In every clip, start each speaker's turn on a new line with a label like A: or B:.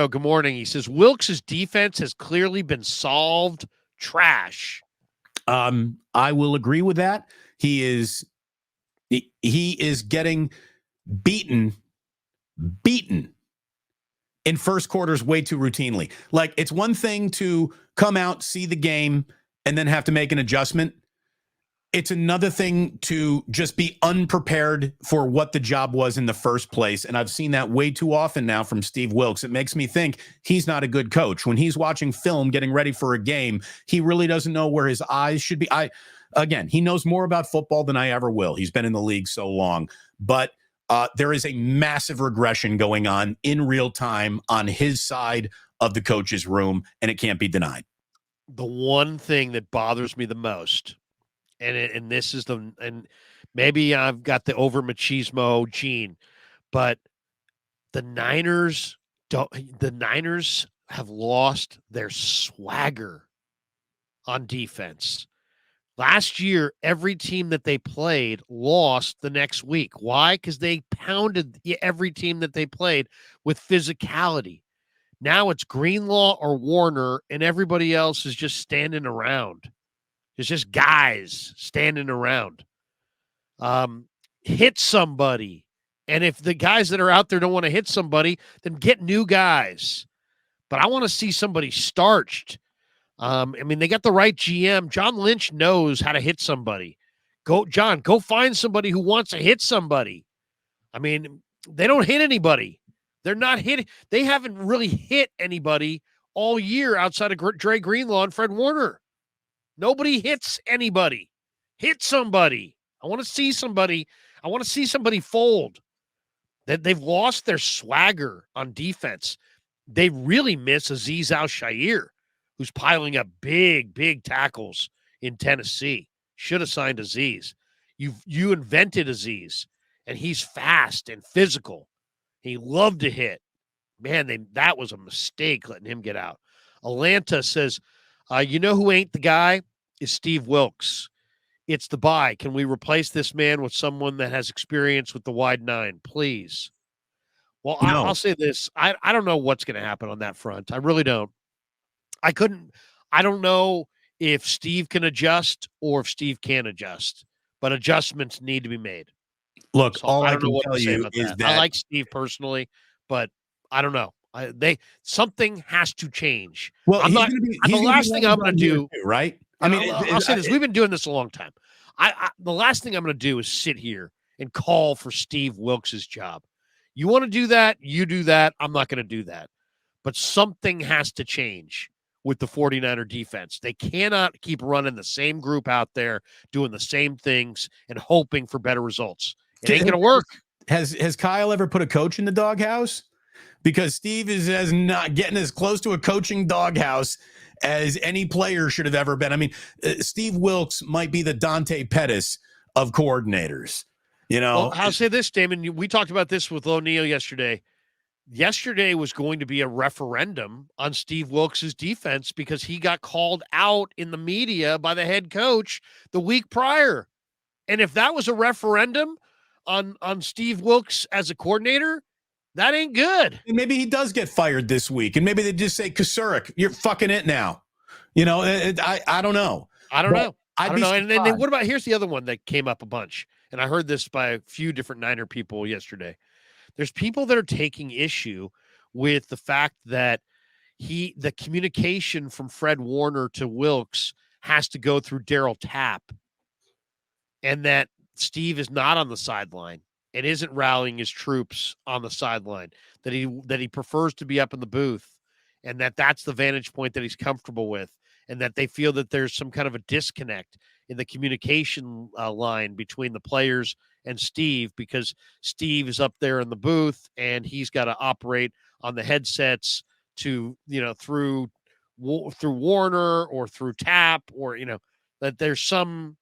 A: Oh, good morning. He says Wilks' defense has clearly been solved trash.
B: I will agree with that. He is getting beaten in first quarters way too routinely. Like, it's one thing to come out, see the game, and then have to make an adjustment. It's another thing to just be unprepared for what the job was in the first place. And I've seen that way too often now from Steve Wilks. It makes me think he's not a good coach. When he's watching film, getting ready for a game, he really doesn't know where his eyes should be. Again, he knows more about football than I ever will. He's been in the league so long. But there is a massive regression going on in real time on his side of the coach's room, and it can't be denied.
A: The one thing that bothers me the most, and this is and maybe I've got the over machismo gene, but the Niners have lost their swagger on defense. Last year, every team that they played lost the next week. Why? Because they pounded every team that they played with physicality. Now it's Greenlaw or Warner, and everybody else is just standing around. It's just guys standing around. Hit somebody. And if the guys that are out there don't want to hit somebody, then get new guys. But I want to see somebody starched. They got the right GM. John Lynch knows how to hit somebody. Go find somebody who wants to hit somebody. They don't hit anybody. They're not hitting. They haven't really hit anybody all year outside of Dre Greenlaw and Fred Warner. Nobody hits anybody. Hit somebody. I want to see somebody. I want to see somebody fold. That they've lost their swagger on defense. They really miss Azeez Al-Shaair, who's piling up big tackles in Tennessee. Should have signed Azeez. You invented Azeez, and he's fast and physical. He loved to hit. Man, that was a mistake letting him get out. Atlanta says, you know who ain't the guy? Is Steve Wilks. It's the buy. Can we replace this man with someone that has experience with the wide nine, please? Well, no. I'll say this. I don't know what's going to happen on that front. I really don't. I don't know if Steve can adjust or if Steve can adjust, but adjustments need to be made.
B: Look, so all I can tell you is that
A: I like Steve personally, but I don't know. Something has to change.
B: Well,
A: the last thing I'm going to do,
B: right?
A: I'll say this. We've been doing this a long time. The last thing I'm going to do is sit here and call for Steve Wilks' job. You want to do that? You do that. I'm not going to do that. But something has to change with the 49er defense. They cannot keep running the same group out there, doing the same things and hoping for better results. It ain't going to work.
B: Has Kyle ever put a coach in the doghouse? Because Steve is not getting as close to a coaching doghouse as any player should have ever been. Steve Wilks might be the Dante Pettis of coordinators.
A: Well, I'll say this, Damon. We talked about this with O'Neill yesterday. Yesterday was going to be a referendum on Steve Wilks' defense because he got called out in the media by the head coach the week prior. And if that was a referendum on Steve Wilks as a coordinator, that ain't good.
B: And maybe he does get fired this week. And maybe they just say, Kasurik, you're fucking it now. I don't know.
A: I don't know. And then what about, here's the other one that came up a bunch. And I heard this by a few different Niner people yesterday. There's people that are taking issue with the fact that the communication from Fred Warner to Wilks has to go through Daryl Tapp, and that Steve is not on the sideline and isn't rallying his troops on the sideline, that he prefers to be up in the booth, and that's the vantage point that he's comfortable with, and that they feel that there's some kind of a disconnect in the communication line between the players and Steve, because Steve is up there in the booth and he's got to operate on the headsets to, through Warner or through Tapp, or, that there's some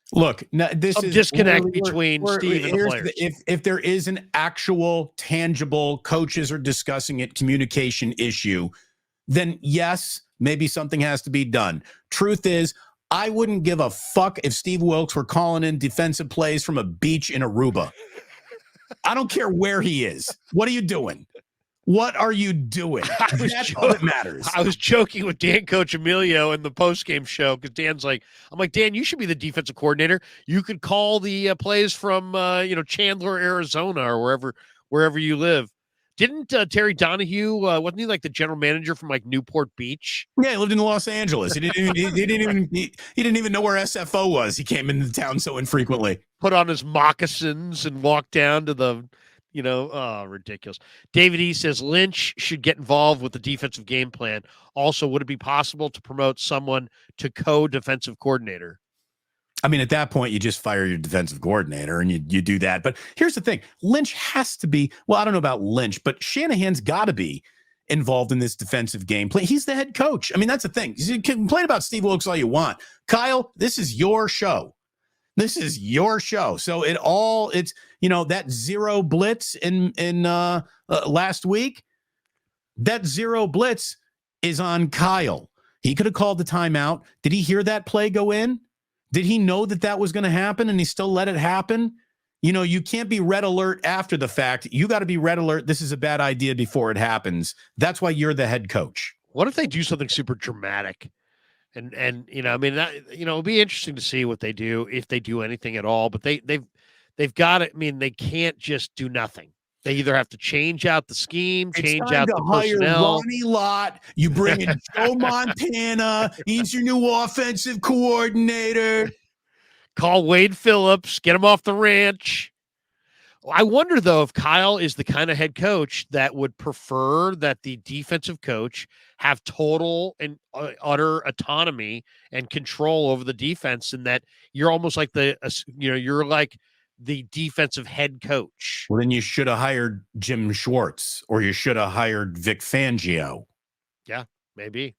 A: disconnect between Steve and the players.
B: If there is an actual tangible, coaches are discussing it, communication issue, then yes, maybe something has to be done. Truth is, I wouldn't give a fuck if Steve Wilks were calling in defensive plays from a beach in Aruba. I don't care where he is. What are you doing? What are you doing? That's all that matters.
A: I was joking with Dan Coach Emilio in the post-game show because Dan's like, I'm like, Dan, you should be the defensive coordinator. You could call the plays from Chandler, Arizona, or wherever you live. Didn't Terry Donahue wasn't he like the general manager from like Newport Beach?
B: Yeah, he lived in Los Angeles. He didn't even know where SFO was. He came into town so infrequently.
A: Put on his moccasins and walked down to the ridiculous. David E says Lynch should get involved with the defensive game plan. Also, would it be possible to promote someone to co-defensive coordinator?
B: I mean, at that point, you just fire your defensive coordinator and you do that. But here's the thing. Lynch has to be, well, I don't know about Lynch, but Shanahan's got to be involved in this defensive game plan. He's the head coach. I mean, that's the thing. You can complain about Steve Wilks all you want. Kyle, this is your show. This is your show. So it's that zero blitz in last week, that zero blitz is on Kyle. He could have called the timeout. Did he hear that play go in? Did he know that was going to happen and he still let it happen? You can't be red alert after the fact. You got to be red alert. This is a bad idea before it happens. That's why you're the head coach.
A: What if they do something super dramatic? And it'll be interesting to see what they do, if they do anything at all. But they've got it. I mean, they can't just do nothing. They either have to change out the scheme, change out the personnel.
B: Ronnie Lott. You bring in Joe Montana. He's your new offensive coordinator.
A: Call Wade Phillips. Get him off the ranch. I wonder, though, if Kyle is the kind of head coach that would prefer that the defensive coach have total and utter autonomy and control over the defense, and that you're almost like you're like the defensive head coach.
B: Well, then you should have hired Jim Schwartz, or you should have hired Vic Fangio.
A: Yeah, maybe.